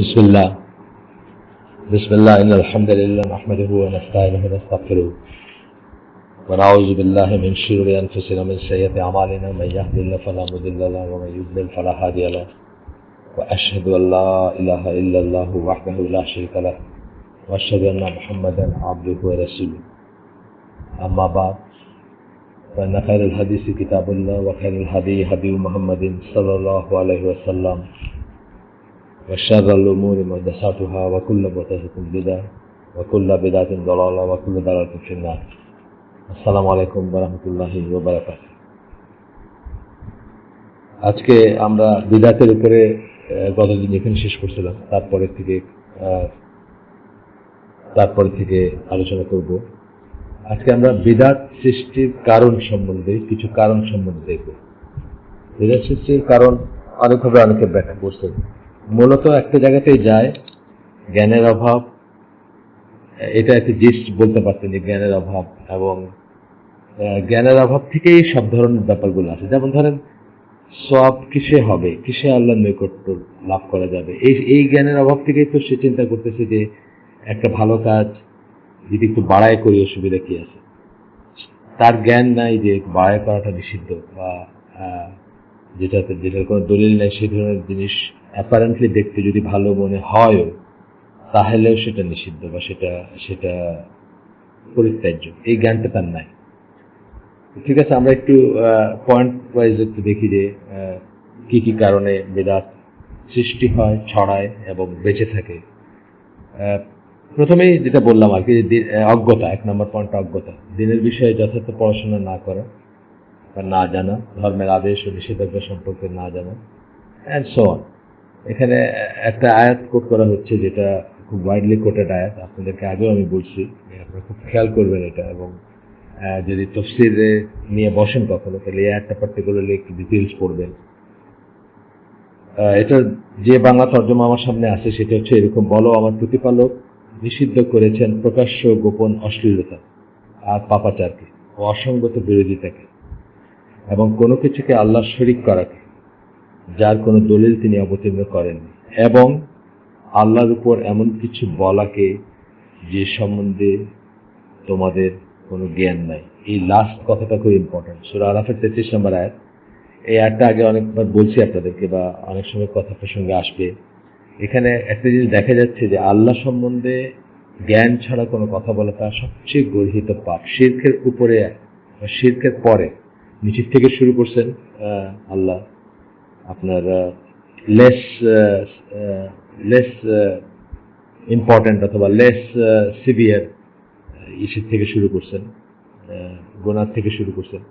بسم الله بسم الله إن الحمد لله نحمده ونستعينه ونستغفره ونعوذ بالله من شرور أنفسنا ومن سيئات أعمالنا من يهد الله فلا مضل له ومن يضلل فلا هادي له وأشهد أن لا إله إلا الله وحده لا شريك له وأشهد أن محمدا عبده ورسوله أما بعد فإن خير الحديث كتاب الله وخير الهدي هدي محمد صلى الله عليه وسلم وشر الأمور محدثاتها وكل محدثة بدعة وكل بدعة ضلالة وكل ضلالة في النار السلام عليكم ورحمة الله وبركاته আজকে আমরা বিদআতের উপরে গতদিন যেখানে শেষ করছিলাম তারপরে থেকে আলোচনা করব। আজকে আমরা বিদআত সৃষ্টির কারণ সম্বন্ধে কিছু কারণ সম্বন্ধে দেখব। বিদআত সৃষ্টির কারণ অনেকভাবে অনেকে ব্যাখ্যা করছেন। মূলত একটা জায়গাতেই যায় জ্ঞানের অভাব, এটা একটা জিস্ট বলতে পারতেন যে জ্ঞানের অভাব, এবং জ্ঞানের অভাব থেকেই সব ধরনের ব্যাপারগুলো আছে। যেমন ধরেন সওয়াব কিসে হবে, কিসে আল্লাহর নৈকট্য লাভ করা যাবে, এই জ্ঞানের অভাব থেকেই তো সে চিন্তা করতেছে যে একটা ভালো কাজ যদি একটু বাড়ায় করি অসুবিধা কি আছে। তার জ্ঞান নাই যে বাড়ায় করাটা নিষিদ্ধ, বা যেটার কোনো দলিল নেই সেই ধরনের জিনিস অ্যাপারেন্টলি দেখতে যদি ভালো মনে হয় তাহলেও সেটা নিষিদ্ধ বা সেটা পরিত্যাজ্য, এই জ্ঞানটা তার নাই। ঠিক আছে, আমরা একটু পয়েন্ট ওয়াইজ একটু দেখি যে কি কি কারণে বিদআত সৃষ্টি হয়, ছড়ায় এবং বেঁচে থাকে। প্রথমেই যেটা বললাম আর কি, অজ্ঞতা। 1 নম্বর পয়েন্ট অজ্ঞতা, দিনের বিষয়ে যথার্থ পড়াশোনা না করা বা না জানা, ধর্মের আদেশ ও নিষেধাজ্ঞা সম্পর্কে না জানা, অ্যান্ড সো অন। এখানে একটা আয়াত কোট করা হচ্ছে যেটা খুব ওয়াইডলি কোটেড আয়াত, আপনাদেরকে আগেও আমি বলছি, আপনারা খুব খেয়াল করবেন এটা, এবং যদি তাফসীরে নিয়ে বসেন কখনো তাহলে এই আয়াতটা পার্টিকুলারলি একটু ডিটেইলস পড়বেন। এটা যে বাংলা তর্জমা আমার সামনে আছে সেটা হচ্ছে এরকম: বলো, আমার প্রতিপালক নিষিদ্ধ করেছেন প্রকাশ্য গোপন অশ্লীলতা আর পাপাচারকে ও অসঙ্গত বিরোধিতাকে, এবং কোনো কিছুকে আল্লাহর শরীক করাকে যার কোনো দলিল তিনি অবতীর্ণ করেননি, এবং আল্লাহর উপর এমন কিছু বলাকে যে সম্বন্ধে তোমাদের কোনো জ্ঞান নাই। এই লাস্ট কথাটা খুব ইম্পর্টেন্ট। সূরা আরাফের 33 নম্বর আয়াত। এই আয়াতটা আগে অনেকবার বলছি আপনাদেরকে, বা অনেক সময় কথা প্রসঙ্গে আসবে। এখানে একটা জিনিস দেখা যাচ্ছে যে আল্লাহ সম্বন্ধে জ্ঞান ছাড়া কোনো কথা বলাটা সবচেয়ে গর্হিত পাপ। শিরকের উপরে বা শিরকের পরে নিচের থেকে শুরু করছেন আল্লাহ, আপনার লেস ইম্পর্টেন্ট অথবা লেস সিভিয়ার ইসের থেকে শুরু করছেন, গুনাহ থেকে শুরু করছেন,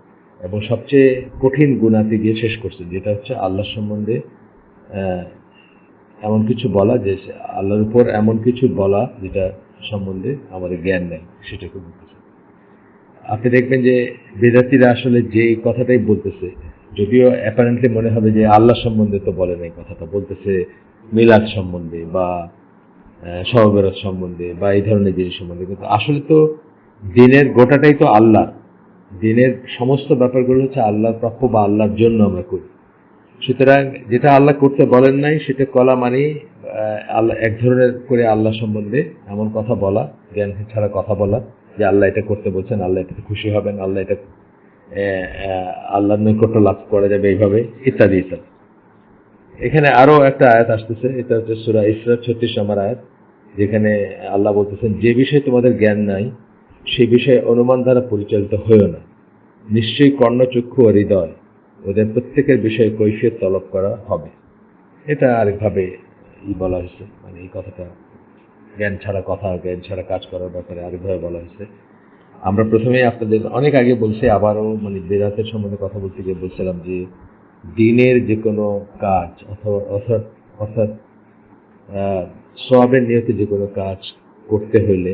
এবং সবচেয়ে কঠিন গুনাহতে গিয়ে শেষ করছেন, যেটা হচ্ছে আল্লাহ সম্বন্ধে এমন কিছু বলা, যে আল্লাহর উপর এমন কিছু বলা যেটা সম্বন্ধে আমাদের জ্ঞান নেই, সেটাকে বলতেছে। আপনি দেখবেন যে বেদাতীরা আসলে যে কথাটাই বলতেছে, যদিও অ্যাপারেন্টলি মনে হবে যে আল্লাহ সম্বন্ধে তো বলে নাই, কথাটা বলতেছে মিলাদ সম্বন্ধে বা শবে বরাত সম্বন্ধে বা এই ধরনের জিনিস সম্বন্ধে, কিন্তু আসলে তো দিনের গোটাটাই তো আল্লাহ। দিনের সমস্ত ব্যাপারগুলো হচ্ছে আল্লাহর প্রাপ্য বা আল্লাহর জন্য আমরা করি। সুতরাং যেটা আল্লাহ করতে বলেন নাই সেটা কলা মানে আল্লাহ এক ধরনের করে আল্লাহ সম্বন্ধে এমন কথা বলা, জ্ঞান ছাড়া কথা বলা যে আল্লাহ এটা করতে বলছেন, আল্লাহ এটাতে খুশি হবেন, আল্লাহ এটা আল্লাহর নৈকট্য লাভ করা যাবে এইভাবে, ইত্যাদি ইত্যাদি। এখানে আরো একটা আয়াত আসতেছে, এটা হচ্ছে সূরা ইসরা 36 নম্বর আয়াত, যেখানে আল্লাহ বলতেছেন, যে বিষয়ে তোমাদের জ্ঞান নাই সেই বিষয়ে অনুমান দ্বারা পরিচালিত হয়েও না। নিশ্চয়ই কর্ণচক্ষু ও হৃদয় ওদের প্রত্যেকের বিষয়ে কৈফিয়ত তলব করা হবে। এটা আরেকভাবে বলা হয়েছে, মানে এই কথাটা জ্ঞান ছাড়া কথা, জ্ঞান ছাড়া কাজ করার ব্যাপারে আরেকভাবে বলা হয়েছে। আমরা প্রথমেই আপনাদের অনেক আগে বলছি, আবারও মানে বেদাতের সম্বন্ধে কথা বলতে গিয়ে বলছিলাম যে দিনের যে কোনো কাজ অর্থাৎ সওয়াবের নিয়তে যে কোনো কাজ করতে হলে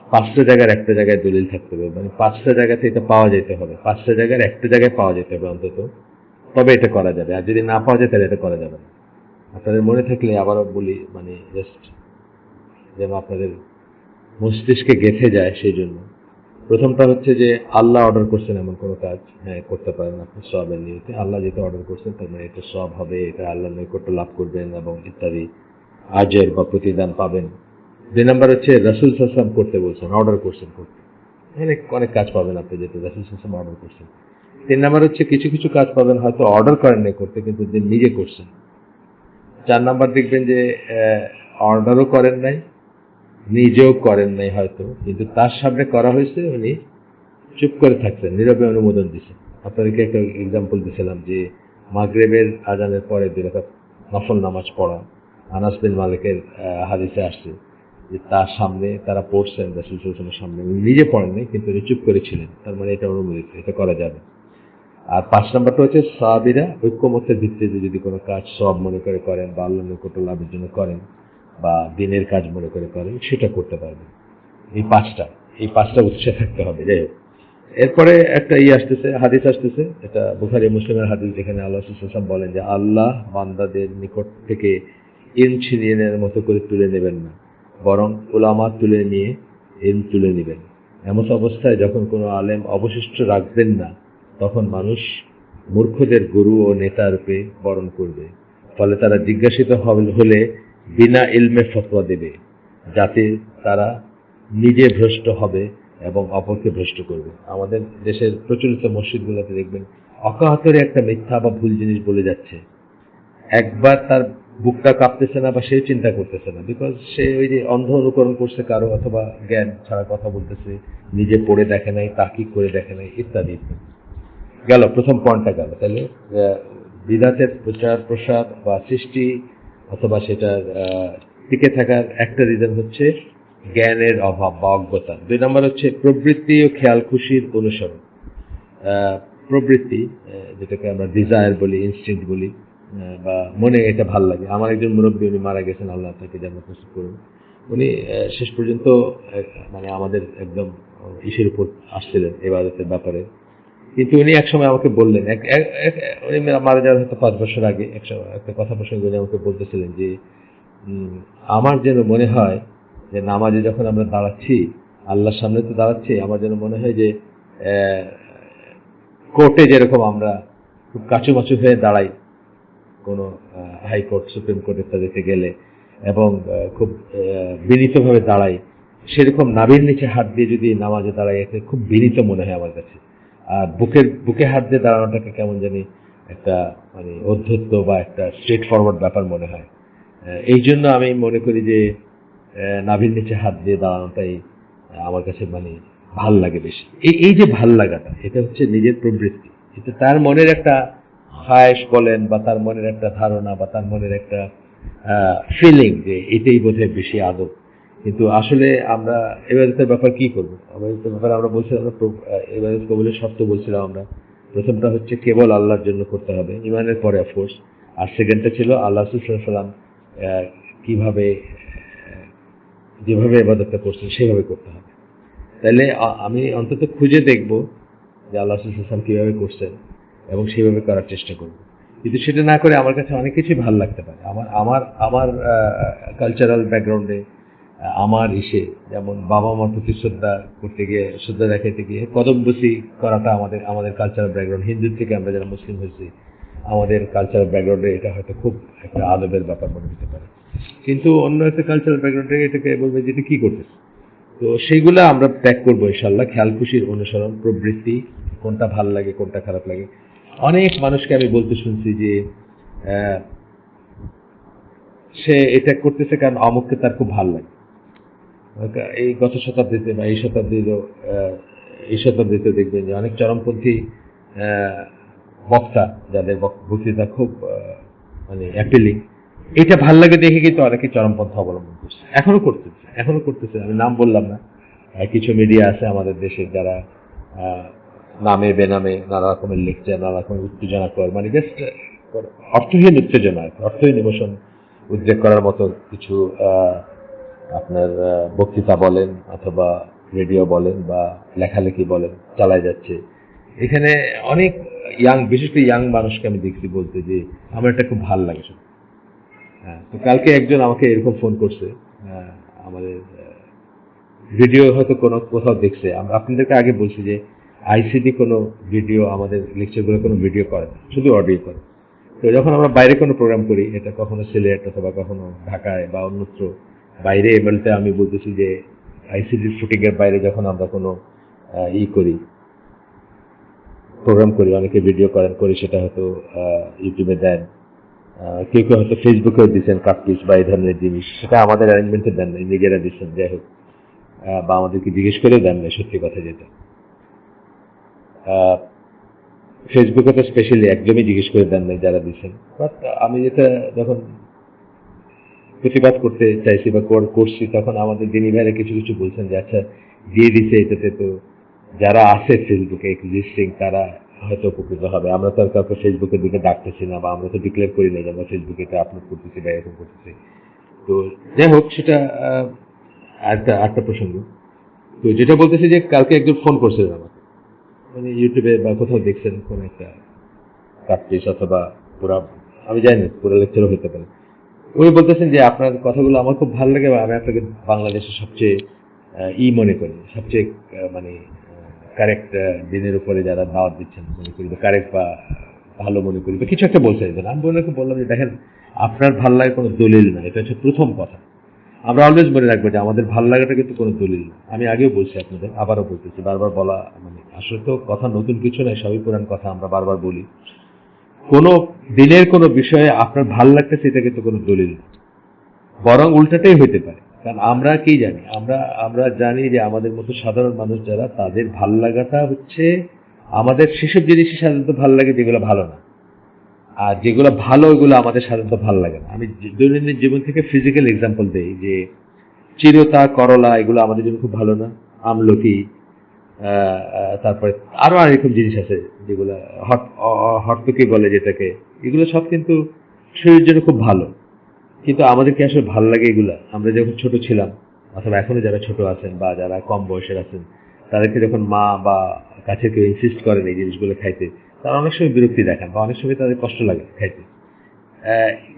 5টা জায়গার একটা জায়গায় দলিল থাকতে হবে, মানে 5টা জায়গাতে এটা পাওয়া যেতে হবে, 5টা জায়গার একটা জায়গায় পাওয়া যেতে হবে অন্তত, তবে এটা করা যাবে। আর যদি না পাওয়া যায় তাহলে এটা করা যাবে না। আপনাদের মনে থাকলে আবারও বলি, মানে জাস্ট যেন আপনাদের মস্তিষ্কে গেঁথে যায় সেই জন্য। প্রথমটা হচ্ছে যে আল্লাহ অর্ডার করছেন এমন কোনো কাজ, হ্যাঁ করতে পারেন আপনি সওয়াবের নিয়তে। আল্লাহ যেটা অর্ডার করছেন তার মানে এটা সওয়াব হবে, এটা আল্লাহর নৈকট্য লাভ করবেন এবং ইত্যাদি আজর বা প্রতিদান পাবেন। 2 নাম্বার হচ্ছে রাসূল সাল্লাল্লাহু আলাইহি ওয়াসাল্লাম করতে বলছেন, অর্ডার করছেন করতে, অনেক অনেক কাজ পাবেন আপনি যেটা রাসূল সাল্লাল্লাহু আলাইহি ওয়াসাল্লাম অর্ডার করছেন। 3 নাম্বার হচ্ছে কিছু কিছু কাজ পাবেন হয়তো অর্ডার করেন নাই করতে, কিন্তু যে নিজে করছেন। 4 নাম্বার দেখবেন যে অর্ডারও করেন নাই, নিজেও করেন নাই হয়তো, কিন্তু তার সামনে করা হয়েছে, উনি চুপ করে থাকছেন, নীরবে অনুমোদন দিচ্ছেন। আপনাদেরকে একটা এক্সাম্পল দিয়েছিলাম যে মাগরিবের আজানের পরে 2 রাকাত নফল নামাজ পড়া, আনাস বিন মালিকের হাদিসে আসছে যে তার সামনে তারা পড়ছেন রাসূল সাল্লাল্লাহু আলাইহি ওয়াসাল্লামের সামনে, উনি নিজে পড়েননি কিন্তু উনি চুপ করে ছিলেন, তার মানে এটা অনুমোদিত, এটা করা যাবে। আর 5 নাম্বারটা হচ্ছে সাহাবীরা ঐক্যমত্যের ভিত্তিতে যদি কোনো কাজ সওয়াব মনে করে করেন বা আল্লাহর নৈকট্য লাভের জন্য করেন বা দিনের কাজ মনে করে করেন, সেটা করতে পারবেন। এই পাঁচটা উৎসে থাকতে হবে। যাই হোক, এরপরে একটা আসতেছে, হাদিস আসতেছে, এটা বুখারী মুসলিমের হাদিস, যেখানে আল্লাহ রাসূল সাল্লাল্লাহু আলাইহি ওয়াসাল্লাম বলেন যে আল্লাহ বান্দাদের নিকট থেকে ইলম ছিনিয়ে নেওয়ার মতো করে তুলে নেবেন না, বরং উলামা তুলে নিয়ে ইলম তুলে নেবেন। এমন অবস্থায় যখন কোনো আলেম অবশিষ্ট রাখবেন না, তখন মানুষ মূর্খদের গুরু ও নেতা রূপে বরণ করবে। ফলে তারা জিজ্ঞাসিত হলে বিনা ইলমে ফতোয়া দেবে, যাতে তারা নিজে ভ্রষ্ট হবে এবং অপরকে ভ্রষ্ট করবে। আমাদের দেশের প্রচলিত মসজিদগুলোতে দেখবেন অকাতরে একটা মিথ্যা বা ভুল জিনিস বলে যাচ্ছে, একবার তার বুকটা কাঁপতেছে না বা সে চিন্তা করতেছে না, বিকজ সে ওই যে অন্ধ অনুকরণ করছে কারো, অথবা জ্ঞান ছাড়া কথা বলতেছে, নিজে পড়ে দেখে নাই, তাকিক করে দেখে নাই, ইত্যাদি ইত্যাদি। গেল প্রথম পয়েন্টটা গেল। তাহলে বিদাতের প্রচার প্রসার বা সৃষ্টি অথবা সেটার টিকে থাকার একটা রিজন হচ্ছে জ্ঞানের অভাব বা অজ্ঞতা। 2 নম্বর হচ্ছে প্রবৃত্তি ও খেয়াল খুশির অনুসরণ। প্রবৃত্তি, যেটাকে আমরা ডিজায়ার বলি, ইনস্টিংক্ট বলি, বা মনে এটা ভাল লাগে। আমার একজন মুরব্বী, উনি মারা গেছেন, আল্লাহ তাকে জান্নাত নসিব করুন। উনি শেষ পর্যন্ত মানে আমাদের একদম ইসের উপর আসছিলেন ইবাদতের ব্যাপারে, কিন্তু উনি একসময় আমাকে বললেন, উনি মারা যাওয়ার হয়তো 5 বছর আগে একটা কথা প্রসঙ্গে উনি আমাকে বলতেছিলেন যে আমার যেন মনে হয় যে নামাজে যখন আমরা দাঁড়াচ্ছি, আল্লাহর সামনে তো দাঁড়াচ্ছি, আমার যেন মনে হয় যে কোর্টে যেরকম আমরা খুব কাছুমাছু হয়ে দাঁড়াই কোনো হাইকোর্ট, সুপ্রিম কোর্ট ইত্যাদিতে গেলে, এবং খুব বিনীতভাবে দাঁড়াই, সেরকম নাভির নিচে হাত দিয়ে যদি নামাজে দাঁড়াই, এতে খুব বিনীত মনে হয় আমার কাছে। আর বুকে হাত দিয়ে দাঁড়ানোটাকে কেমন জানি একটা মানে অধ্যত্ব বা একটা স্ট্রেট ফরওয়ার্ড ব্যাপার মনে হয়। এই জন্য আমি মনে করি যে নাভির নিচে হাত দিয়ে দাঁড়ানোটাই আমার কাছে মানে ভাল লাগে বেশি। এই যে ভাল লাগাটা, এটা হচ্ছে নিজের প্রবৃত্তি, এটা তার মনের একটা খায়েশ বলেন, বা তার মনের একটা ধারণা, বা তার মনের একটা ফিলিং যে এটাই বোধহয় বেশি আদব। কিন্তু আসলে আমরা ইবাদতের ব্যাপার কি করব? ইবাদতের ব্যাপারে আমরা বলছিলাম, ইবাদত কবুলের শর্ত বলছিলাম আমরা, প্রথমটা হচ্ছে কেবল আল্লাহর জন্য করতে হবে, ইমানের পরে অফকোর্স। আর সেকেন্ডটা ছিল আল্লাহ রাসূল সাল্লাল্লাহু আলাইহি ওয়াসাল্লাম কিভাবে যেভাবে ইবাদতটা করছেন সেভাবে করতে হবে। তাহলে আমি অন্তত খুঁজে দেখব যে আল্লাহ রাসূল সাল্লাল্লাহু আলাইহি ওয়াসাল্লাম কিভাবে করছেন এবং সেভাবে করার চেষ্টা করব। কিন্তু সেটা না করে আমার কাছে অনেক কিছুই ভালো লাগতে পারে। আমার আমার আমার কালচারাল ব্যাকগ্রাউন্ডে, আমার যেমন বাবা মার প্রতি শ্রদ্ধা করতে গিয়ে, শ্রদ্ধা দেখাইতে গিয়ে কদমবুসি করাটা আমাদের কালচারাল ব্যাকগ্রাউন্ড, হিন্দু থেকে আমরা যারা মুসলিম হয়েছি, আমাদের কালচারাল ব্যাকগ্রাউন্ডে এটা হয়তো খুব একটা আদবের ব্যাপার মনে হতে পারে, কিন্তু অন্য একটা কালচারাল ব্যাকগ্রাউন্ডে এটাকে বলবে যে এটা কি করতেছে। তো সেইগুলো আমরা ত্যাগ করবো ইনশাল্লাহ। খেয়াল খুশির অনুসরণ, প্রবৃত্তি, কোনটা ভাল লাগে কোনটা খারাপ লাগে। অনেক মানুষকে আমি বলতে শুনছি যে সে এটা করতেছে কারণ অমুককে তার খুব ভাল লাগে। এই গত শতাব্দীতে বা এই শতাব্দীতে দেখবেন যে অনেক চরমপন্থী বক্তা, যাদের বক্তৃতা খুব মানে অ্যাপিলিং, এটা ভাল লাগে দেখে কিন্তু অনেকে চরমপন্থা অবলম্বন করছে, এখনো করতেছে। আমি নাম বললাম না, কিছু মিডিয়া আছে আমাদের দেশে যারা নামে বেনামে নানা রকমের লেকচার, নানা রকমের উত্তেজনা কর, মানে জাস্ট অর্থহীন উত্তেজনা, অর্থহীন ইমোশন উদ্রেক করার মতো কিছু আপনার বক্তৃতা বলেন অথবা রেডিও বলেন বা লেখালেখি বলেন চালায় যাচ্ছে। এখানে অনেক বিশেষ করে ইয়াং মানুষকে আমি দেখছি বলতে যে আমার এটা খুব ভাল লাগে। তো কালকে একজন আমাকে এরকম ফোন করছে, আমাদের ভিডিও হয়তো কোনো কোথাও দেখছে, আমরা আপনাদেরকে আগে বলছি যে আইসিটি কোনো ভিডিও আমাদের লেকচারগুলো কোনো ভিডিও করে না, শুধু অডিও করে। তো যখন আমরা বাইরে কোনো প্রোগ্রাম করি, এটা কখনো সিলেট অথবা কখনো ঢাকায় বা অন্যত্র বাইরে, বলতে আমি বলতেছি যে আইসিটির শুটিং এর বাইরে যখন আমরা কোনো করি, প্রোগ্রাম করি, অনেকে ভিডিও করি, সেটা হয়তো ইউটিউবে দেন, কেউ কেউ হয়তো ফেসবুকেও দিচ্ছেন কাটপিস বা এই ধরনের জিনিস, সেটা আমাদের অ্যারেঞ্জমেন্টে দেন নাই, নিজেরা দিচ্ছেন, যাই হোক, বা আমাদেরকে জিজ্ঞেস করেও দেন নাই, সত্যি কথা যেটা। ফেসবুকে তো স্পেশালি একদমই জিজ্ঞেস করে দেন নাই যারা দিচ্ছেন। বাট আমি যেটা যখন প্রতিবাদ করতে চাইছি বা করছি, তখন আমাদের দিনী ভাইরা কিছু কিছু বলছেন যে আচ্ছা দিয়ে দিচ্ছে, এটাতে তো যারা আছে ফেসবুকে এক্সিস্টিং তারা হয়তো উপকৃত হবে। আমরা তো আর কাউকে ফেসবুকের দিকে ডাকতেছি না, বা আমরা তো ডিক্লেয়ার করি না যে আমরা ফেসবুকে এটা আপলোড করতেছি বা এরকম করতেছি। তো যাই হোক, সেটা আরেকটা প্রসঙ্গ। তো যেটা বলতেছি যে কালকে একজন ফোন করছিলেন আমাকে, মানে ইউটিউবে বা কোথাও দেখছেন কোন একটা কাটপিস অথবা পুরা, আমি জানি না, পুরো লেকচারও হতে পারে। উনি বলতেছেন যে আপনার কথাগুলো আমার খুব ভালো লাগে, আমি আপনাকে বাংলাদেশের সবচেয়ে মনে করি, সবচেয়ে মানে কারেক্ট দিনের উপরে যারা দাওয়াত দিচ্ছেন মনে করি, বা কারেক্ট বা ভালো মনে করি, বা কিছু একটা বলছে। আমি ওনাকে বললাম যে দেখেন, আপনার ভালো লাগে কোনো দলিল না, এটা হচ্ছে প্রথম কথা। আমরা অলওয়েজ মনে রাখবো যে আমাদের ভালো লাগাটা কিন্তু কোনো দলিল না। আমি আগেও বলছি আপনাদের, আবারও বলতেছি, বারবার বলা মানে আসলে তো কথা নতুন কিছু নয়, সবই পুরান কথা, আমরা বারবার বলি। কোনো দিনের কোনো বিষয়ে আপনার ভাল লাগতেছে, এটা কিন্তু কোনো দলিল না, বরং উল্টাটাই হইতে পারে। কারণ আমরা কি জানি, আমরা জানি যে আমাদের মতো সাধারণ মানুষ যারা, তাদের ভাল লাগাটা হচ্ছে, আমাদের সেসব জিনিসই সাধারণত ভাল লাগে যেগুলো ভালো না, আর যেগুলো ভালো ওইগুলো আমাদের সাধারণত ভাল লাগে না। আমি দৈনন্দিন জীবন থেকে ফিজিক্যাল এক্সাম্পল দেই যে চিরতা, করলা, এগুলো আমাদের জন্য খুব ভালো না। আমলকি, তারপরে আরো আরেকম জিনিস আছে যেগুলো হটটকি বলে যেটাকে, এগুলো সব কিন্তু শরীরের জন্য খুব ভালো। কিন্তু আমাদেরকে আসলে ভালো লাগে এগুলা, আমরা যখন ছোট ছিলাম, অথবা এখনো যারা ছোট আছেন বা যারা কম বয়সের আছেন, তাদেরকে যখন মা বা কাছে কেউ ইনসিস্ট করেন এই জিনিসগুলো খাইতে, তারা অনেক সময় বিরক্তি দেখান বা অনেক সময় তাদের কষ্ট লাগে খাইতে।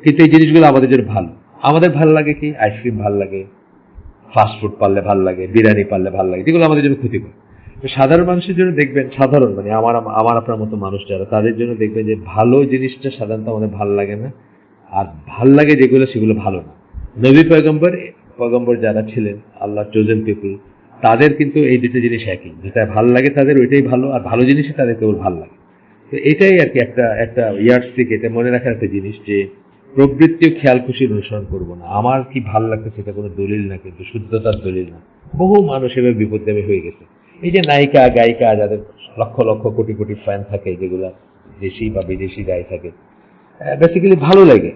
কিন্তু এই জিনিসগুলো আমাদের জন্য ভালো। আমাদের ভালো লাগে কি, আইসক্রিম ভালো লাগে, ফাস্টফুড পারলে ভালো লাগে, বিরিয়ানি পারলে ভালো লাগে, যেগুলো আমাদের জন্য ক্ষতিকর। তো সাধারণ মানুষের জন্য দেখবেন, সাধারণ মানে আমার আপনার মতো মানুষ যারা, তাদের জন্য দেখবেন যে ভালো জিনিসটা সাধারণত আমাদের ভালো লাগে না, আর ভাল লাগে যেগুলো সেগুলো ভালো না। নবী পয়গম্বর যারা ছিলেন, আল্লাহ চোজেন পিপল, তাদের কিন্তু এই দুটো জিনিস একই, যেটা ভাল লাগে তাদের ওইটাই ভালো, আর ভালো জিনিসই তাদের কেবল ভালো লাগে। তো এটাই আর কি একটা একটা ইয়ার্ডস্টিক, এটা মনে রাখার একটা জিনিস যে প্রবৃত্তি ও খেয়াল খুশির অনুসরণ করবো না। আমার কি ভাল লাগছে সেটা কোনো দলিল না, কিন্তু শুদ্ধতার দলিল না। বহু মানুষ এভাবে বিপদগামী হয়ে গেছে। এই যে নায়িকা গায়িকা যাদের লক্ষ লক্ষ কোটি কোটি ফ্যান থাকে, যেগুলা দেশি বা বিদেশি গায়ে থাকে, বেসিক্যালি ভালো লাগে,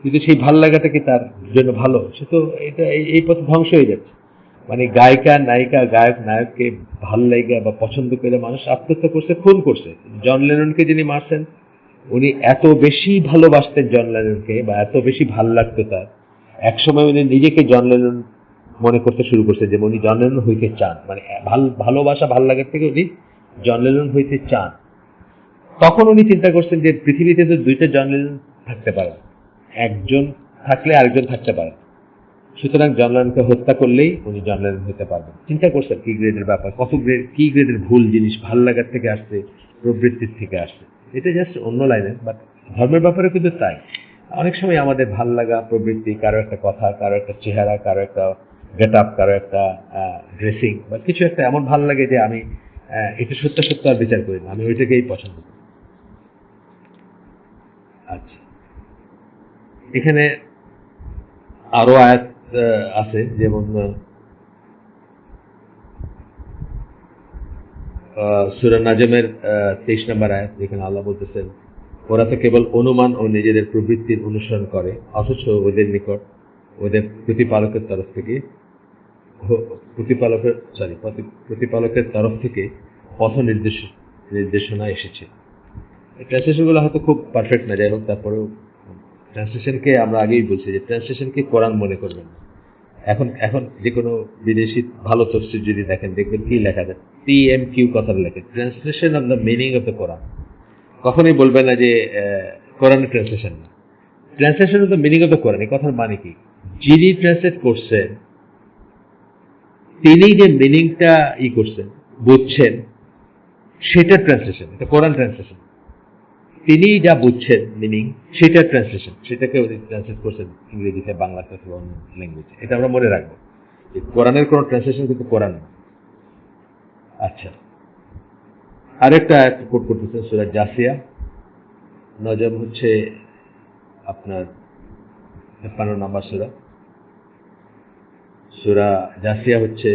কিন্তু সেই ভাল লাগাটা কি তার জন্য ভালো? সে তো এটা এই পথে ধ্বংস হয়ে যাচ্ছে। মানে গায়িকা, নায়িকা, গায়ক, নায়ককে ভাল লাগে বা পছন্দ করে মানুষ আত্মহত্যা করছে, খুন করছে। জন লেননকে যিনি মারছেন, উনি এত বেশি ভালোবাসতেন জন লেননকে, বা এত বেশি ভাল লাগতো তার, একসময় উনি নিজেকে জন লেনন মনে করতে শুরু করছে, যে উনি জন লেনন হইতে চান, মানে ভালোবাসা ভাল লাগার থেকে উনি জন লেনন হইতে চান। তখন উনি চিন্তা করছেন যে পৃথিবীতে তো দুইটা জন লেনন থাকতে পারে, একজন থাকলে আরেকজন থাকতে পারে, সুতরাং জন লেননকে হত্যা করলেই উনি জন লেনন হতে পারবেন। চিন্তা করছেন কি গ্রেডের ব্যাপার, কত গ্রেড, কি গ্রেডের ভুল জিনিস, ভাল লাগার থেকে আসছে, প্রবৃত্তির থেকে আসছে। এটা জাস্ট অন্য লাইনে, বাট ধর্মের ব্যাপারে কিন্তু তাই। অনেক সময় আমাদের ভাল লাগা, প্রবৃত্তি, কারো একটা কথা, কারো একটা চেহারা, কারো একটা গেট আপ, কারো একটা ড্রেসিং বা কিছু একটা এমন ভাল লাগে যে আমি এটা সত্য সত্য আর বিচার করি না, আমি ওইটাকেই পছন্দ করি। আচ্ছা, এখানে আরো আয়াত আছে, যেমন সূরা নাজমের 23 নম্বর আয়াত, যেখানে আল্লাহ বলতেছেন, ওরা তো কেবল অনুমান ও নিজেদের প্রবৃত্তির অনুসরণ করে, অথচ ওদের নিকট ওদের প্রতিপালকের তরফ থেকে প্রতিপালকের তরফ থেকে পথ নির্দেশনা এসেছে। ট্রান্সলেশনগুলো হয়তো খুব পারফেক্ট না, যাই হোক, তারপরেও ট্রান্সলেশনকে আমরা আগেই বলছি যে ট্রান্সলেশনকে কোরআন মনে করবেন না। এখন এখন যে কোনো বিদেশি ভালো তফসির যদি দেখেন, দেখবেন কি লেখা যায়, TMQ কথাটা লেখে, translation of the meaning of the Quran. কখনোই বলবে না যে কোরআনের ট্রান্সলেশন না, translation of the meaning of the Quran. এই কথার মানে কি, যিনি ট্রান্সলেট করছেন তিনি যে মিনিংটা করছেন, বুঝছেন, সেটা ট্রান্সলেশন, এটা কোরআন ট্রান্সলেশন। তিনি যা বুঝছেন মিনিং, সেটা ট্রান্সলেশন, সেটাকে উনি ট্রান্সলেট করছেন ইংরেজিতে, বাংলাতে অথবা অন্য ল্যাঙ্গুয়েজে। এটা আমরা মনে রাখবো যে কোরআনের কোনো ট্রান্সলেশন কিন্তু কোরআন না। আচ্ছা, আরেকটা কোট করতেছেন সূরা জাসিয়া, নজম হচ্ছে আপনার ৫৩ নম্বর সূরা। সূরা জাসিয়া হচ্ছে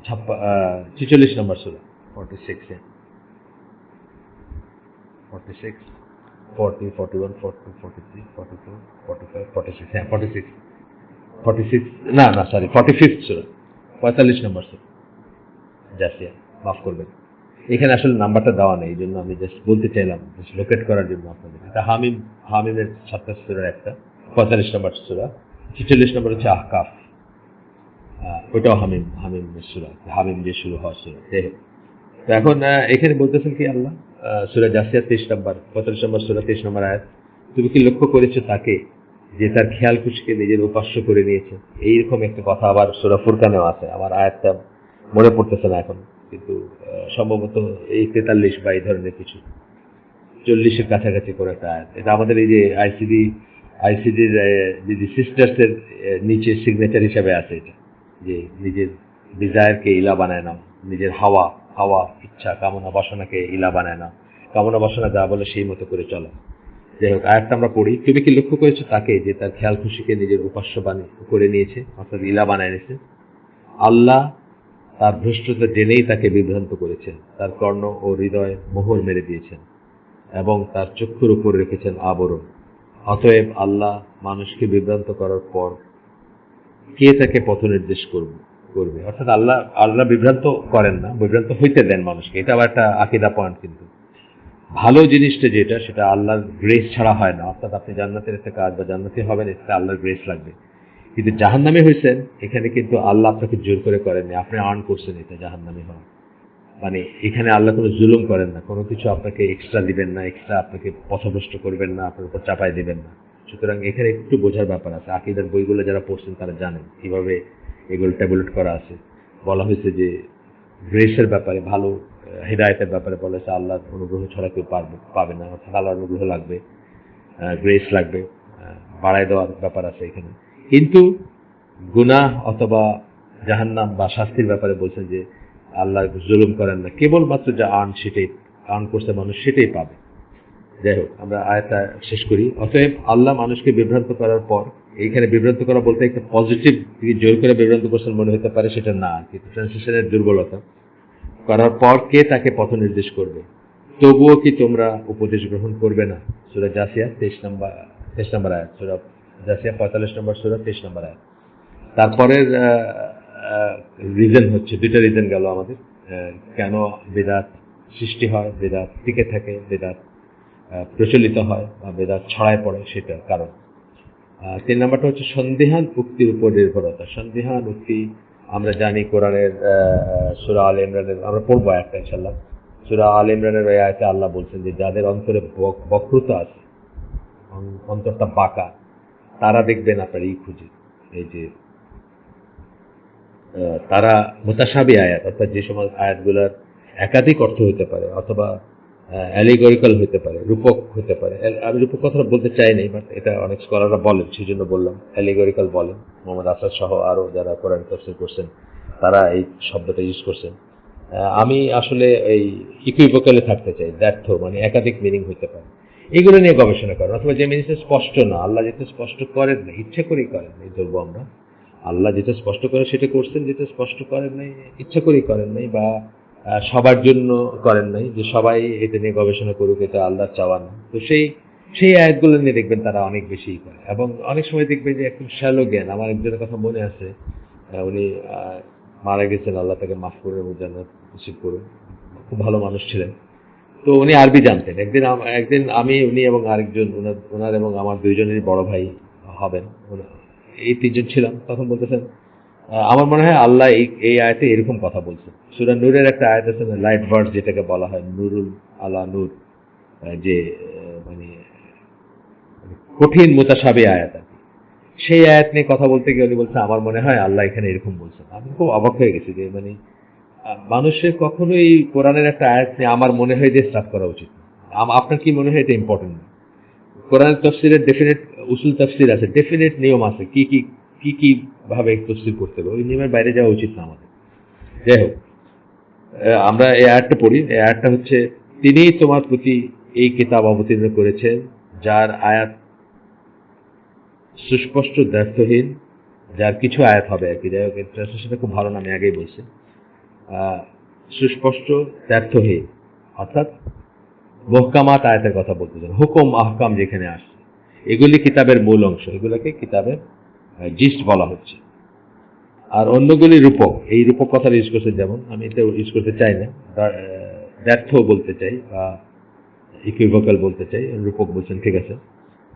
৪৬ নম্বর সূরা, 46, 46, 40, 41, 42, 43, 44, 45, 46, হ্যাঁ 46, 46, না না সরি 45 সূরা, ৪৫ নম্বর সূরা জাসিয়া, মাফ করবেন। এখানে আসলে নাম্বারটা দেওয়া নেই, এই জন্য আমি জাস্ট বলতে চাইলাম, লোকেট করার জন্য আপনাদের। এটা হামিমের ২৭ সূরার একটা, ৪৫ নম্বর সূরা। ৪৬ নম্বর হচ্ছে আহকাফ, ওইটাও হামিমের সূরা, হামিম দিয়ে শুরু হওয়া সূরা। তো এখন এখানে বলতেছেন কি আল্লাহ, সূরা জাসিয়া ২৩ নম্বর, ৪৫ নম্বর সূরা ২৩ নম্বর আয়াত, তুমি কি লক্ষ্য করেছো তাকে যে তার খেয়াল খুশিকে নিজের উপাস্য করে নিয়েছে? এইরকম একটা কথা আবার সূরা ফুরকানেও আছে, আমার আয়াতটা মনে পড়তেছে না এখন, কিন্তু সম্ভবত এই ৪৩ বা এই ধরনের কিছু, ৪০-এর কাছাকাছি করে একটা আয়াত। এটা আমাদের এই যে আইসিডির যে সিস্টার্সের নিচে সিগনেচার হিসাবে আছে এটা, যে নিজের ডিজায়ারকে ইলা বানায় নাও, নিজের হাওয়া ইচ্ছা কামনা বাসনাকে ইলা বানায় নাও, কামনা বাসনা যা বলে সেই মতো করে চলো। যাই হোক, আয়াতটা আমরা পড়ি। তুমি কি লক্ষ্য করেছো তাকে যে তার খেয়াল খুশিকে নিজের উপাস্য করে নিয়েছে, অর্থাৎ ইলা বানায় নিয়েছে? আল্লাহ তার ভ্রষ্টতা জেনেই তাকে বিভ্রান্ত করেছেন, তার কর্ণ ও হৃদয় মোহর মেরে দিয়েছেন এবং তার চক্ষুর উপর রেখেছেন আবরণ। অতএব আল্লাহ মানুষকে বিভ্রান্ত করার পর কে তাকে পথ নির্দেশ করবে? অর্থাৎ আল্লাহ বিভ্রান্ত করেন না, বিভ্রান্ত হইতে দেন মানুষকে। এটা আবার একটা আকীদা পয়েন্ট। কিন্তু ভালো জিনিসটা যেটা, সেটা আল্লাহর গ্রেস ছাড়া হয় না। অর্থাৎ আপনি জান্নাতের একটা কাজ বা জান্নাতি হবেন, এতে আল্লাহর গ্রেস লাগবে। কিন্তু জাহান্নামে হয়েছেন, এখানে কিন্তু আল্লাহ আপনাকে জোর করে করেননি, আপনি আর্ন করছেন এটা জাহান্নামে হওয়া। মানে এখানে আল্লাহ কোনো জুলুম করেন না, কোনো কিছু আপনাকে এক্সট্রা দিবেন না, এক্সট্রা আপনাকে পথভ্রষ্ট করবেন না, আপনার উপর চাপাই দিবেন না। সুতরাং এখানে একটু বোঝার ব্যাপার আছে। আকীদার বইগুলো যারা পড়ছেন তারা জানেন কিভাবে এগুলো ট্যাবুলেট করা আছে। বলা হয়েছে যে গ্রেসের ব্যাপারে, ভালো হেদায়েতের ব্যাপারে বলা হয়েছে আল্লাহর অনুগ্রহ ছাড়া কেউ পাবে না, অর্থাৎ আল্লাহর অনুগ্রহ লাগবে, গ্রেস লাগবে, বাড়ায় দেওয়ার ব্যাপার আছে এখানে। কিন্তু গুনাহ অথবা জাহান্নাম বা শাস্তির ব্যাপারে বলছেন যে আল্লাহ জুলুম করেন না, কেবলমাত্র যা আর্ন করছে মানুষ সেটাই পাবে। যাই হোক, আমরা আয়াতটা শেষ করি। অতএব আল্লাহ মানুষকে বিভ্রান্ত করার পর, এইখানে বিভ্রান্ত করা বলতে একটা পজিটিভ জোর করে বিভ্রান্ত করছেন মনে হতে পারে, সেটা না, কিন্তু ট্রান্সলেশনের দুর্বলতা। করার পর কে তাকে পথ নির্দেশ করবে? তবুও কি তোমরা উপদেশ গ্রহণ করবে না? সূরা জাসিয়া 23 নম্বর আয়াত, সূরা জাসিয়া 45 নম্বর সূরা 23 নম্বর আয়াত। তারপরের রিজন হচ্ছে, দুইটা রিজন গেল আমাদের, কেন বেদাত সৃষ্টি হয়, বেদাত টিকে থাকে, বেদাত প্রচলিত হয় বা বেদাত ছড়ায় পড়ে, সেটার কারণ। ৩ নম্বরটা হচ্ছে সন্দিহান উক্তির উপর নির্ভরতা। সন্দিহান উক্তি আমরা জানি কোরআনের সূরা আল ইমরানের, আমরা পড়বো একটা ইনশাআল্লাহ। সূরা আল ইমরানের এই আয়াতে আল্লাহ বলছেন যে যাদের অন্তরে বক্রতা আছে, অন্তরটা বাঁকা, তারা দেখবেন আপনার খুঁজে, এই যে তারা মুতাশাবি আয়াত, অর্থাৎ যে সময় আয়াতগুলোর একাধিক অর্থ হতে পারে অথবা অ্যালিগরিক্যাল হতে পারে, রূপক হতে পারে। আমি রূপক কথাটা বলতে চাইনি, বাট এটা অনেক স্কলাররা বলেন, সেই জন্য বললাম। অ্যালিগরিক্যাল বলেন, মোহাম্মদ আসাদ সহ আরও যারা কোরআন তাফসীর করছেন তারা এই শব্দটা ইউজ করছেন। আমি আসলে এই ইকুইভোকালে থাকতে চাই, দ্ব্যর্থ মানে একাধিক মিনিং হতে পারে, এগুলো নিয়ে গবেষণা করেন। অথবা যে মিনিংটা স্পষ্ট না, আল্লাহ যেটা স্পষ্ট করেন না, ইচ্ছা করেই করেন নাই ধরবো আমরা, আল্লাহ যেটা স্পষ্ট করে সেটা করছেন, যেটা স্পষ্ট করেন নাই ইচ্ছা করেই করেন নাই, বা সবার জন্য করেন নাই যে সবাই এটা নিয়ে গবেষণা করুক, এটা আল্লাহর চাওয়া না। তো সেই আয়াতগুলো নিয়ে দেখবেন তারা অনেক বেশি করে। এবং অনেক সময় দেখবেন যে একদম শ্যালো জ্ঞান। আমার একজনের কথা মনে আছে, উনি মারা গেছেন, আল্লাহ তাকে মাফ করে জান্নাত নসিব করুন, খুব ভালো মানুষ ছিলেন। তো উনি আরবি জানতেন। একদিন আমি, উনি এবং আরেকজন, ওনার এবং আমার দুইজনেরই বড় ভাই হবেন, এই তিনজন ছিলাম। তখন বলতেছেন আমার মনে হয় আল্লাহ এই আয়াতে এরকম কথা বলছেন। সূরা নূরের একটা আয়াত আছে না, লাইট ভার্স যেটাকে বলা হয়, নুরুল আলা নূর, যে মানে কঠিন মুতাশাবি আয়াত আর কি। সেই আয়াত নিয়ে কথা বলতে গিয়ে উনি বলছেন আমার মনে হয় আল্লাহ এখানে এরকম বলছেন। আমি খুব অবাক হয়ে গেছি যে মানে মানুষের কখনোই কোরআনের একটা আয়াত নিয়ে আমার মনে হয় যে স্টার্ট করা উচিত না। আপনার কি মনে হয় এটা ইম্পর্টেন্ট? কোরআনের তফসিরের ডেফিনেট উসুল তফসির আছে, ডেফিনেট নিয়ম আছে কি কি কি কি ভাবে তফসির করতে হবে, ওই নিয়মের বাইরে যাওয়া উচিত না আমাদের। যাই হোক, আমরা এই আয়াতটা পড়ি। এই আয়াতটা হচ্ছে, তিনিই তোমার প্রতি এই কিতাব অবতীর্ণ করেছেন যার আয়াত সুস্পষ্ট দ্ব্যর্থহীন, যার কিছু আয়াত হবে আর কি, যাই হোক ট্রান্সলেশনটা খুব ভালো না, আমি আগেই বলছি। সুস্পষ্ট দ্ব্যর্থহীন অর্থাৎ মুহকামাত আয়াতের কথা বলতেছেন, হুকুম আহকাম যেখানে আসছে এগুলি কিতাবের মূল অংশ, এগুলোকে কিতাবের জিস্ট বলা হচ্ছে। আর অন্যগুলি রূপক, এই রূপক কথাটা ইউজ করছে, যেমন আমি এটা ইউজ করতে চাই না, ব্যর্থ বলতে চাই বা ইকুইভোকাল বলতে চাই, রূপক বলছেন ঠিক আছে।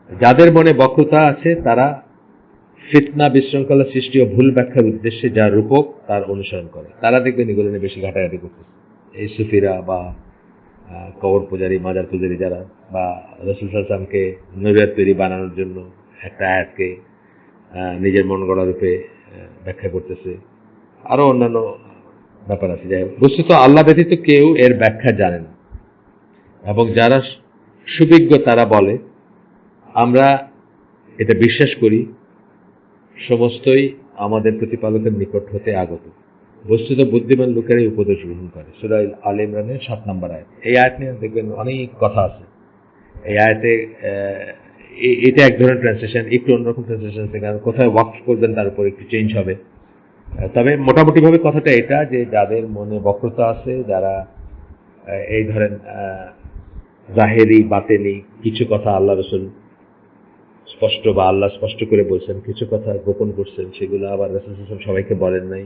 যাদের মনে বক্রতা আছে তারা ফিতনা, বিশৃঙ্খলা সৃষ্টি ও ভুল ব্যাখ্যার উদ্দেশ্যে যা রূপক তার অনুসরণ করে, তারা দেখবেন এগুলো নিয়ে বেশি ঘাটাঘাটি করতেছে। এই সুফিরা বা কবর পূজারী, মাজার পূজারী যারা, বা রাসূল সাল্লাল্লাহু আলাইহি ওয়াসাল্লামকে নবুয়ত তৈরি বানানোর জন্য একটা আয়াতকে নিজের মন গড়া রূপে ব্যাখ্যা করতেছে, আরো অন্যান্য ব্যাপার আছে। যাই হোক, বস্তুত আল্লাহ ব্যতীত কেউ এর ব্যাখ্যা জানে না, এবং যারা সুবিজ্ঞ তারা বলে আমরা এটা বিশ্বাস করি সমস্তই আমাদের প্রতিপালকের নিকট হতে আগত। বস্তুত বুদ্ধিমান লোকেরাই উপদেশ গ্রহণ করে। সূরা আলে ইমরানের 7 নম্বর আয়াত। এই আয়াত নিয়ে দেখবেন অনেক কথা আছে। এই আয়াতে এটা এক ধরনের ট্রান্সলেশন, একটু অন্যরকম ট্রান্সলেশন আছে, কারণ কোথায় ওয়াকফ করবেন তার উপর একটু চেঞ্জ হবে। তবে মোটামুটি ভাবে কথাটা এটা যে যাদের মনে বক্রতা আছে, যারা এই ধরেন জাহেরি বাতেনি কিছু কথা আল্লাহ রাসূল স্পষ্ট বা আল্লাহ স্পষ্ট করে বলছেন, কিছু কথা গোপন করছেন, সেগুলো আবার রাসূল সাল্লাল্লাহু আলাইহি ওয়াসাল্লাম সবাইকে বলেন নাই,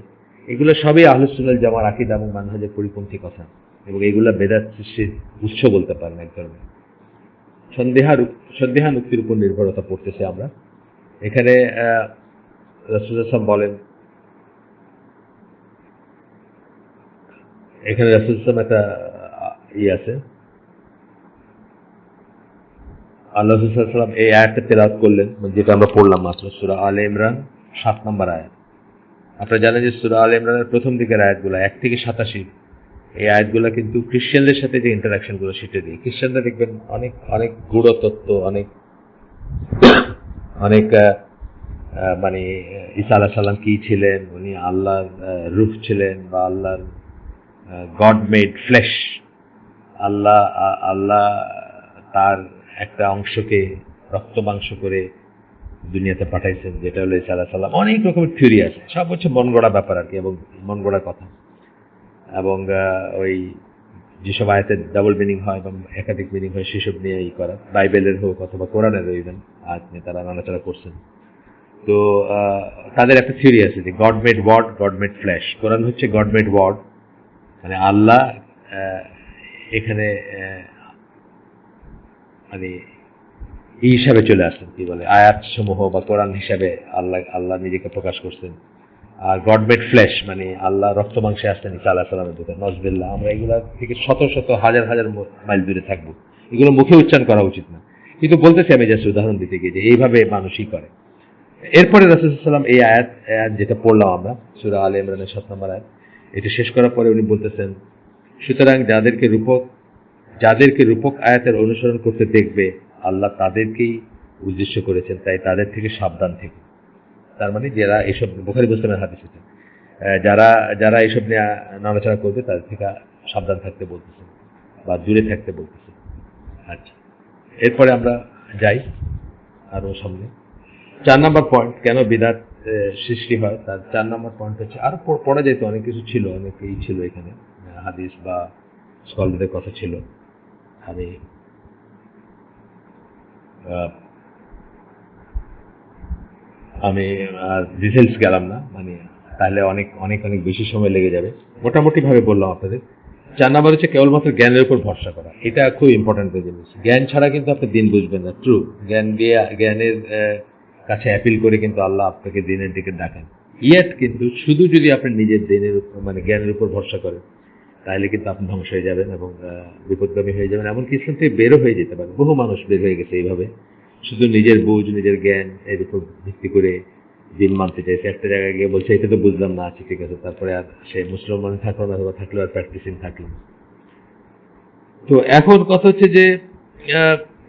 এগুলো সবই আহলুস সুন্নাহ ওয়াল জামাআর আকীদা এবং মানহাজের পরিপন্থী কথা, এবং এগুলো বেদাত সৃষ্টির উৎস বলতে পারেন এক ধরনের। সন্দেহান উক্তির উপর নির্ভরতা পড়তেছে আমরা এখানে। রাসূল সাল্লাল্লাহু আলাইহি ওয়াসাল্লাম বলেন, এখানে রাসূল সাল্লাল্লাহু আলাইহি ওয়াসাল্লাম একটা আছে, আল্লাহ রাসূল সাল্লাল্লাহু আলাইহি ওয়াসাল্লাম এই আয়াতটা তেলাওয়াত করলেন, যেটা আমরা পড়লাম মাত্র, সূরা আলে ইমরান 7 নম্বর আয়াত। আপনারা জানেন যে সূরা আলে ইমরানের প্রথম দিকের আয়াতগুলো 1 থেকে 87, এই আয়াতগুলো কিন্তু খ্রিস্টানদের সাথে যে ইন্টারাকশন গুলো সেটা দিয়ে, খ্রিস্টানরা দেখবেন অনেক অনেক গূঢ় তত্ত্ব, অনেক অনেক মানে ঈসা আলাইহিস সালাম কি ছিলেন, উনি আল্লাহর রূহ ছিলেন বা আল্লাহর গড মেড ফ্লেশ, আল্লাহ আল্লাহ তার একটা অংশকে রক্ত মাংস করে দুনিয়াতে পাঠাইছেন, যেটা হলো ঈসা আলাইহিস সালাম। অনেক রকমের থিওরি আছে, সব হচ্ছে মন গড়া ব্যাপার আর কি, এবং মন গড়া কথা। এবং ওই যেসব আয়াতের ডাবল মিনিং হয় এবং একাধিক মিনিং হয় সেসব নিয়ে করা, বাইবেলের হোক অথবা কোরআনের ইভেন আয়াত নিয়ে তারা নাড়াচাড়া করছেন। তো তাদের একটা থিওরি আছে যে God made word, God made flesh. Quran হচ্ছে গড মেড ওয়ার্ড, মানে আল্লাহ এখানে মানে এই হিসাবে চলে আসছেন, কি বলে আয়াত সমূহ বা কোরআন হিসাবে আল্লাহ নিজেকে প্রকাশ করছেন। আর গড মেড ফ্লেশ মানে আল্লাহ রক্ত মাংসে আসছেন ঈসা আলাইহিস সালামের ভিতরে, নজবিল্লাহ। আমরা এগুলা থেকে শত শত হাজার হাজার মাইল দূরে থাকবো, এগুলো মুখে উচ্চারণ করা উচিত না, কিন্তু বলতেছি আমি জাস্ট উদাহরণ দিতে গিয়ে যে এইভাবে মানুষই করে। এরপরে রাসূল সাল্লাল্লাহু আলাইহি ওয়াসাল্লাম এই আয়াত যেটা পড়লাম আমরা সূরা আলে ইমরানের 7 নম্বর আয়াত, এটা শেষ করার পরে উনি বলতেছেন, সুতরাং যাদেরকে রূপক আয়াতের অনুসরণ করতে দেখবে আল্লাহ তাদেরকেই উদ্দেশ্য করেছেন, তাই তাদের থেকে সাবধান থেকে। তার মানে যারা এইসব, বুখারী মুসলিমের হাদিস আছে, যারা এইসব নিয়ে নাড়াচাড়া করবে তাদের থেকে সাবধান থাকতে বলতেছেন বা দূরে থাকতে বলতেছেন। আচ্ছা, এরপরে আমরা যাই আরো সামনে। 4 নম্বর পয়েন্ট, কেন বিদআত সৃষ্টি হয়, তার 4 নম্বর পয়েন্ট হচ্ছে, আরো পড়া যেত, অনেক কিছু ছিল, অনেকেই ছিল এখানে, হাদিস বা স্কলারদের কথা ছিল। আমি ডিটেলস গেলাম না, মানে তাহলে অনেক অনেক অনেক বেশি সময় লেগে যাবে। মোটামুটি ভাবে বললাম আপনাদের। 4 নম্বর হচ্ছে কেবলমাত্র জ্ঞানের উপর ভরসা করা। এটা খুব ইম্পর্টেন্ট জিনিস। জ্ঞান ছাড়া কিন্তু আপনি দিন বুঝবেন না। ট্রু, জ্ঞানের কাছে অ্যাপিল করে কিন্তু আল্লাহ আপনাকে দিনের দিকে ডাকেন। ইয়েট কিন্তু শুধু যদি আপনি নিজের দিনের উপর মানে জ্ঞানের উপর ভরসা করেন, তাহলে কিন্তু আপনি ধ্বংস হয়ে যাবেন এবং বিপদগামী হয়ে যাবেন। এমনকি ইসলাম থেকে বেরো হয়ে যেতে পারে। বহু মানুষ বের হয়ে গেছে এইভাবে, শুধু নিজের বুঝ নিজের জ্ঞান এর উপর ভিত্তি করে দিন মানতে চাইছে। একটা জায়গায় গিয়ে বলছে এটা তো বুঝলাম না, আচ্ছা ঠিক আছে, তারপরে আর সে মুসলমান থাকলো না, অথবা থাকলো আর প্র্যাকটিসিং থাকলো না। তো এখন কথা হচ্ছে যে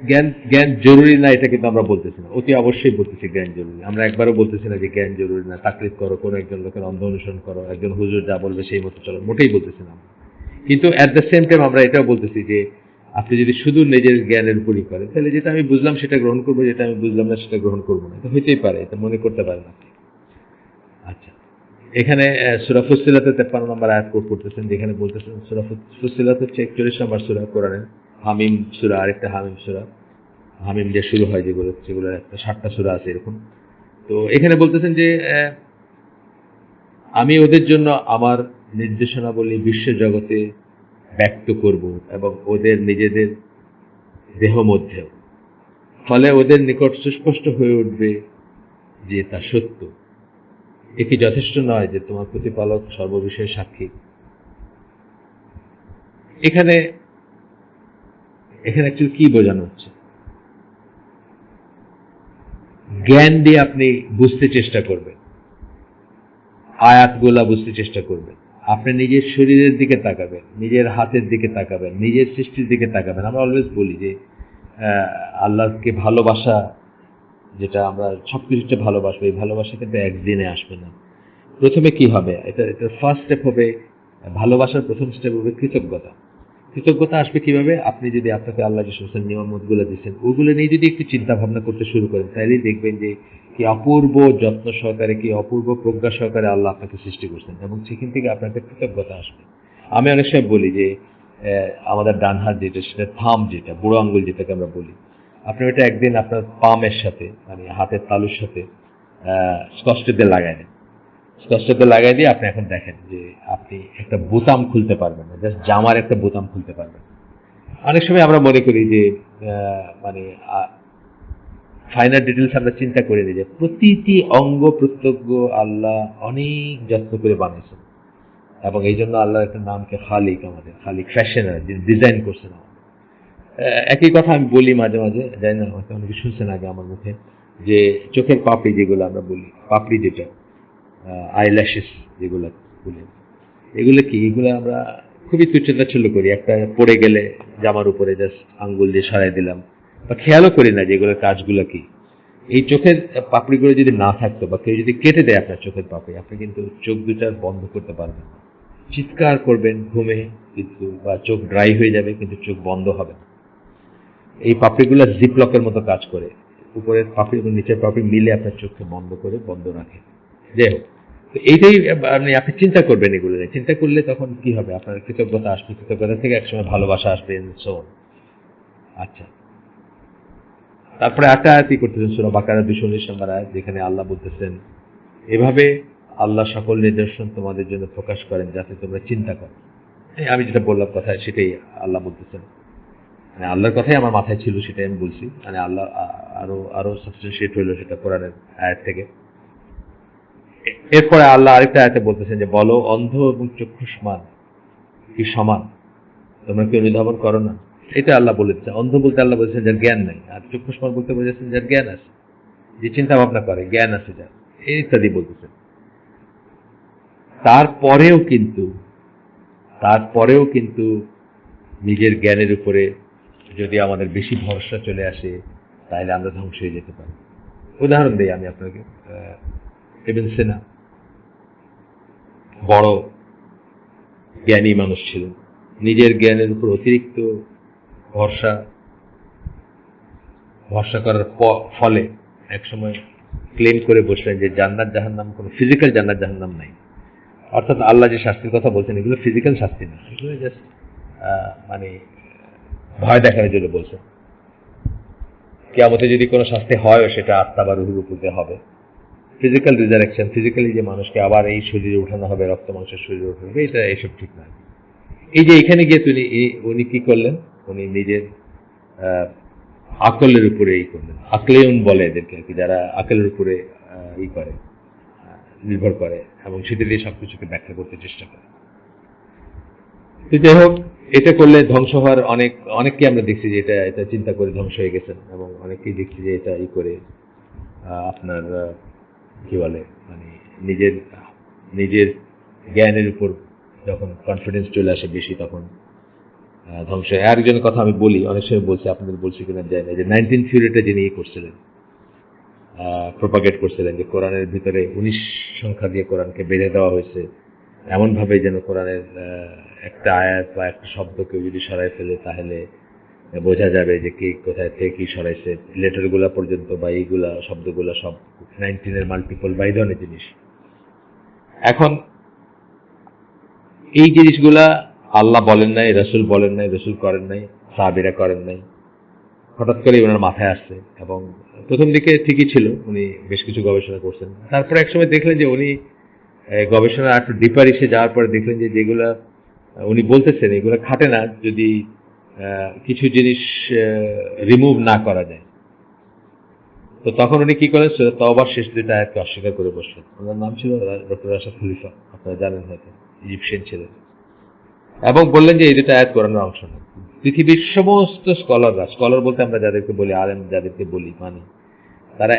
জ্ঞান জ্ঞান জরুরি না, এটা কিন্তু আমরা বলতেছি না, অতি অবশ্যই বলতেছি জ্ঞান জরুরি। আমরা একবারও বলতেছি না যে জ্ঞান জরুরি না, তাকলিদ করো, কোনো একজন লোকের অন্ধ অনুসরণ করো, একজন হুজুর যা বলবে সেই মতো চলো, মোটেই বলতেছি না। কিন্তু অ্যাট দ্য সেম টাইম আমরা এটাও বলতেছি যে আপনি যদি শুধু নিজের জ্ঞানের উপরই করেন, তাহলে যেটা আমি বুঝলাম সেটা গ্রহণ করবো, যেটা আমি বুঝলাম না সেটা গ্রহণ করবো না। এটা হইতেই পারে, এটা মনে করতে পারেন আপনি। আচ্ছা, এখানে সূরা ফুসসিলাতে 53 নম্বর আয়াত কোট করতেছেন, যেখানে বলতেছেন, সূরা ফুসসিলাত হচ্ছে 41 নম্বর সূরা কোরআনের, হামিম সূরা, আরেকটা হামিম সূরা। হামিম দিয়ে শুরু হয় যেগুলো একটা 7টা সূরা আছে এরকম। তো এখানে বলতেছেন যে আমি ওদের জন্য আমার নির্দেশনাবলী বিশ্ব জগতে ব্যক্ত করব এবং ওদের নিজেদের দেহ মধ্যেও, ফলে ওদের নিকট সুস্পষ্ট হয়ে উঠবে যে তা সত্য। এ কি যথেষ্ট নয় যে তোমার প্রতিপালক সর্ববিষয়ে সাক্ষী? এখানে এখানে অ্যাকচুয়ালি কি বোঝানো হচ্ছে? জ্ঞান দিয়ে আপনি বুঝতে চেষ্টা করবেন, আয়াতগুলা বুঝতে চেষ্টা করবেন, আপনি নিজের শরীরের দিকে তাকাবেন, নিজের হাতের দিকে তাকাবেন, নিজের সৃষ্টির দিকে তাকাবেন। আমরা অলওয়েজ বলি যে আল্লাহকে ভালোবাসা, যেটা আমরা সবকিছুতে ভালোবাসবো, এই ভালোবাসা কিন্তু একদিনে আসবে না। প্রথমে কি হবে? এটা ফার্স্ট স্টেপ হবে, ভালোবাসার প্রথম স্টেপ হবে কৃতজ্ঞতা। কৃতজ্ঞতা আসবে কিভাবে? আপনি যদি আপনাকে আল্লাহ যে সমস্ত নিয়ামতগুলো দিচ্ছেন ওগুলো নিয়ে যদি একটু চিন্তা ভাবনা করতে শুরু করেন, তাহলেই দেখবেন যে কি অপূর্ব যত্ন সহকারে, কি অপূর্ব প্রজ্ঞা সহকারে আল্লাহ আপনাকে সৃষ্টি করছেন, এবং সেখান থেকে আপনার একটা কৃতজ্ঞতা আসবে। আমি অনেক সময় বলি যে আমাদের ডান হাত যেটা, সেটা থাম, যেটা বুড়ো আঙ্গুল যেটাকে আমরা বলি, আপনি ওটা একদিন আপনার পামের সাথে, মানে হাতের তালুর সাথে স্কচটেপে লাগাই দেন। স্কচটেপে লাগাই দিয়ে আপনি এখন দেখেন যে আপনি একটা বোতাম খুলতে পারবেন না, জাস্ট জামার একটা বোতাম খুলতে পারবেন। অনেক সময় আমরা মনে করি যে মানে ফাইনাল ডিটেলস আমরা চিন্তা করে নিই যে প্রতিটি অঙ্গ প্রত্যঙ্গ আল্লাহ অনেক যত্ন করে বানিয়েছেন, এবং এই জন্য আল্লাহর একটা নামকে খালিক, আমাদের খালিক ফ্যাশনার, যিনি ডিজাইন করছেন। একই কথা আমি বলি মাঝে মাঝে, জানি না হয়তো অনেকে শুনছেন আগে আমার মুখে, যে চোখের পাপড়ি যেগুলো আমরা বলি, পাপড়ি যেটা আইল্যাশেস যেগুলো বলি, এগুলো কি? এগুলো আমরা খুবই তুচ্ছতাচ্ছল্য করি। একটা পড়ে গেলে জামার উপরে জাস্ট আঙ্গুল দিয়ে সরাই দিলাম, বা খেয়ালও করি না যে এগুলোর কাজগুলো কি। এই চোখের পাপড়িগুলো যদি না থাকতো, বা কেউ যদি কেটে দেয় আপনার চোখের পাপড়ি, আপনি কিন্তু চোখ দুটা বন্ধ করতে পারবেন না। চিৎকার করবেন ঘুমে কিন্তু, বা চোখ ড্রাই হয়ে যাবে কিন্তু চোখ বন্ধ হবে না। এই পাপড়িগুলো জিপলকের মতো কাজ করে, উপরের পাপড়ি এবং নিচের পাপড়ি মিলে আপনার চোখকে বন্ধ করে বন্ধ রাখে। যাই হোক, তো এইটাই আপনি চিন্তা করবেন, এগুলো নিয়ে চিন্তা করলে তখন কি হবে? আপনার কৃতজ্ঞতা আসবে, কৃতজ্ঞতা থেকে একসময় ভালোবাসা আসবে। আচ্ছা, তারপরে একটা আয়াতই করতেছেন, সূরা বাকারা 219 নম্বর আয়াত, যেখানে আল্লাহ বলতেছেন, এভাবে আল্লাহ সকল নিদর্শন তোমাদের জন্য প্রকাশ করেন যাতে তোমরা চিন্তা করো। আমি যেটা বললাম কথা, সেটাই আল্লাহ বলতেছেন। মানে আল্লাহর কথাই আমার মাথায় ছিল, সেটাই আমি বলছি। মানে আল্লাহ আরো আরো সাবস্টেন্সিয়েট হইলো সেটা কোরআনের আয়াত থেকে। এরপরে আল্লাহ আরেকটা আয়াতে বলতেছেন যে, বলো অন্ধ এবং চক্ষুষ্মান কি সমান? তোমরা কি অনুধাবন করো না? এটা আল্লাহ বলেছে। অন্ধ বলতে আল্লাহ বলেছেন যার জ্ঞান নাই, আর চক্ষুষ্মান বলতে বলেছেন যার জ্ঞান আছে, যে চিন্তা ভাবনা করে, জ্ঞান আছে যার, এই ইত্যাদি বলতেছেন। তারপরেও কিন্তু নিজের জ্ঞানের উপরে যদি আমাদের বেশি ভরসা চলে আসে, তাহলে আমরা ধ্বংস হয়ে যেতে পারি। উদাহরণ দিই আমি আপনাকে, ইবন সিনা বড় জ্ঞানী মানুষ ছিলেন। নিজের জ্ঞানের উপর অতিরিক্ত ভরসা করার ফলে একসময় ক্লেম করে বসলেন যে জান্নাত জাহান্নাম কোনো ফিজিক্যাল জান্নাত জাহান্নাম নাই। অর্থাৎ আল্লাহ যে শাস্তির কথা বলছেন, এগুলো ফিজিক্যাল শাস্তি না, এগুলো জাস্ট মানে ভয় দেখানোর জন্য বলছেন। কিয়ামতে যদি কোনো শাস্তি হয়, সেটা আত্মা বা রুহের উপর দিয়ে হবে। ফিজিক্যাল রিজারেকশন, ফিজিক্যালি যে মানুষকে আবার এই শরীরে উঠানো হবে, রক্ত মাংসের শরীরে উঠানো হবে, এটা এইসব ঠিক নয়। এই যে এখানে গিয়ে উনি কি করলেন? উনি নিজের আকলের উপরে করলেন। আকলেয়ন বলে এদেরকে আর কি, যারা আকলের উপরে করে, নির্ভর করে, এবং সেটা দিয়ে সবকিছুকে ব্যাখ্যা করতে চেষ্টা করে। তো যাই হোক, এটা করলে ধ্বংস হওয়ার অনেককে আমরা দেখছি যে এটা এটা চিন্তা করে ধ্বংস হয়ে গেছেন, এবং অনেকেই দেখছি যে এটা করে আপনার কি বলে মানে নিজের নিজের জ্ঞানের উপর যখন কনফিডেন্স চলে আসে বেশি, তখন ধ্বংস হয়। আরেকজনের কথা আমি বলি, অনেক সময় বলছি, আপনাদের বলছি কিনা যায় না, যে 19 থিওরিটা যিনি করছিলেন, প্রোপাগেট করছিলেন যে কোরআনের ভিতরে 19 সংখ্যা দিয়ে কোরআনকে বেঁধে দেওয়া হয়েছে, এমনভাবে যেন কোরআনের একটা আয়াত বা একটা শব্দ কেউ যদি সরাই ফেলে তাহলে বোঝা যাবে যে কে কোথায় থেকে কি সরাইছে, লেটারগুলা পর্যন্ত বা এইগুলা শব্দগুলা সব 19-এর মাল্টিপল বা এই ধরনের জিনিস। এখন এই জিনিসগুলা আল্লাহ বলেন নাই, রসুল বলেন নাই, রসুল করেন নাই, সাহাবীরা করেন নাই, হঠাৎ করে ওনার মাথায় আসছে। এবং প্রথম দিকে ঠিকই ছিল, উনি বেশ কিছু গবেষণা করছেন। তারপরে একসময় দেখলেন যে উনি গবেষণা একটু ডিপার এসে যাওয়ার পরে দেখলেন যে যেগুলা উনি বলতেছেন এগুলো খাটে না যদি কিছু জিনিস রিমুভ না করা যায়। তো তখন উনি কি করেন, তওবার শেষ দুইটা আয়াতকে অস্বীকার করে বসলেন। ওনার নাম ছিল ডক্টর রাশাদ খলিফা, আপনারা জানেন হয়তো, ইজিপশিয়ান ছিলেন। এবং বললেন যে এই দুটো আয়াত কোরআনের অংশ না। পৃথিবীর সমস্ত স্কলার বলতে আমরা যাদেরকে বলি, আলেম যাদেরকে বলি, মানে তারা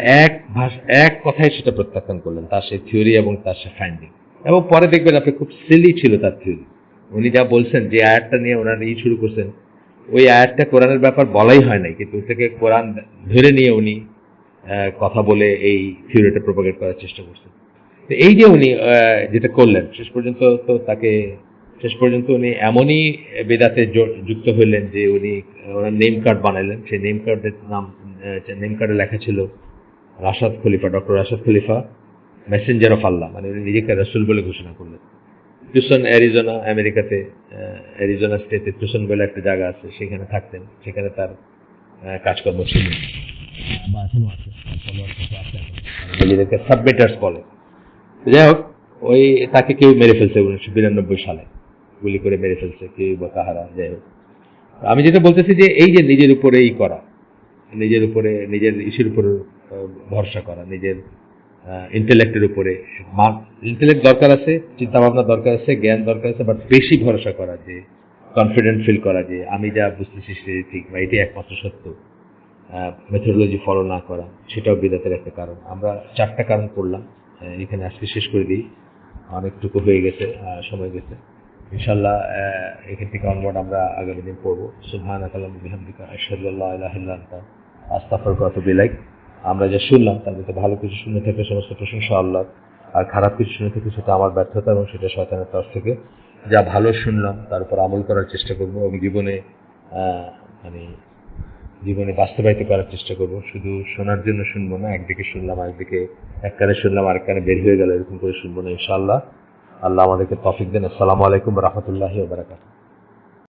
এক কথায় সেটা প্রত্যাখ্যান করলেন, তার সেই থিওরি এবং তার সেই ফাইন্ডিং। এবং পরে দেখবেন আপনি খুব সিলি ছিল তার থিওরি। উনি যা বলছেন, যে আয়াতটা নিয়ে ওনার শুরু করছেন, ওই আয়াতটা কোরআনের ব্যাপার বলাই হয় নাই, কিন্তু ওটাকে কোরআন ধরে নিয়ে উনি কথা বলে এই থিওরিটা প্রোপাগেট করার চেষ্টা করছেন। তো এই যে উনি যেটা করলেন, শেষ পর্যন্ত উনি এমনই বেদাতে যুক্ত হইলেন যে উনি ওনার নেম কার্ড বানাইলেন। সেই নেম কার্ডে লেখা ছিল Rashad Khalifa, doctor Rashad Khalifa, messenger of Allah, মানে উনি নিজেকে রসুল বলে ঘোষণা করলেন। টুসন, অ্যারিজোনা, আমেরিকাতে অ্যারিজোনা স্টেটে টুসন বলে একটা জায়গা আছে, সেখানে থাকতেন। সেখানে তার কাজকর্ম ছিল, নিজেদেরকে সাবমিটার্স বলে। যাই হোক, ওই তাকে কেউ মেরে ফেলছে 1992 সালে, গুলি করে মেরে ফেলছে কেউ বা কাহারা। যাই হোক, আমি যেটা বলতেছি যে এই যে নিজের উপরে করা, নিজের উপরে, নিজের ইসের উপরে ভরসা করা, নিজের ইন্টেলেক্টের উপরে। ইন্টেলেক্ট দরকার আছে, চিন্তা ভাবনা দরকার আছে, জ্ঞান দরকার আছে, বাট বেশি ভরসা করা, যে কনফিডেন্ট ফিল করা যে আমি যা বুঝতেছি সেটাই ঠিক বা এটাই একমাত্র সত্য, মেথোডোলজি ফলো না করা, সেটাও বিদাতের একটা কারণ। আমরা 4টা কারণ করলাম, এখানে আজকে শেষ করে দিই, অনেকটুকু হয়ে গেছে, সময় গেছে। ইনশাল্লাহ এখান থেকে অনওয়ার্ড আমরা আগামী দিন পড়বো। সুবহানাকা আল্লাহুম্মা বিহামদিকা আশহাদু আল্লা ইলাহা ইল্লা আনতা আস্তাগফিরুকা ওয়া আতুবু ইলাইক। আমরা যা শুনলাম তার মধ্যে ভালো কিছু শুনে থাকলে সমস্ত প্রশংসা আল্লাহ, আর খারাপ কিছু শুনে থাকলে সেটা আমার ব্যর্থতা এবং সেটা শয়তানের তরফ থেকে। যা ভালো শুনলাম তার উপর আমল করার চেষ্টা করবো এবং জীবনে বাস্তবায়িত করার চেষ্টা করব। শুধু শোনার জন্য শুনবো না, একদিকে শুনলাম আরেকদিকে, এক কানে শুনলাম আরেক কানে বের হয়ে গেল, এরকম করে শুনবো না ইনশাআল্লাহ। আল্লাহ আমাদেরকে তৌফিক দেন। আসসালামু আলাইকুম ওয়া রাহমাতুল্লাহি ওয়া বারাকাতুহু।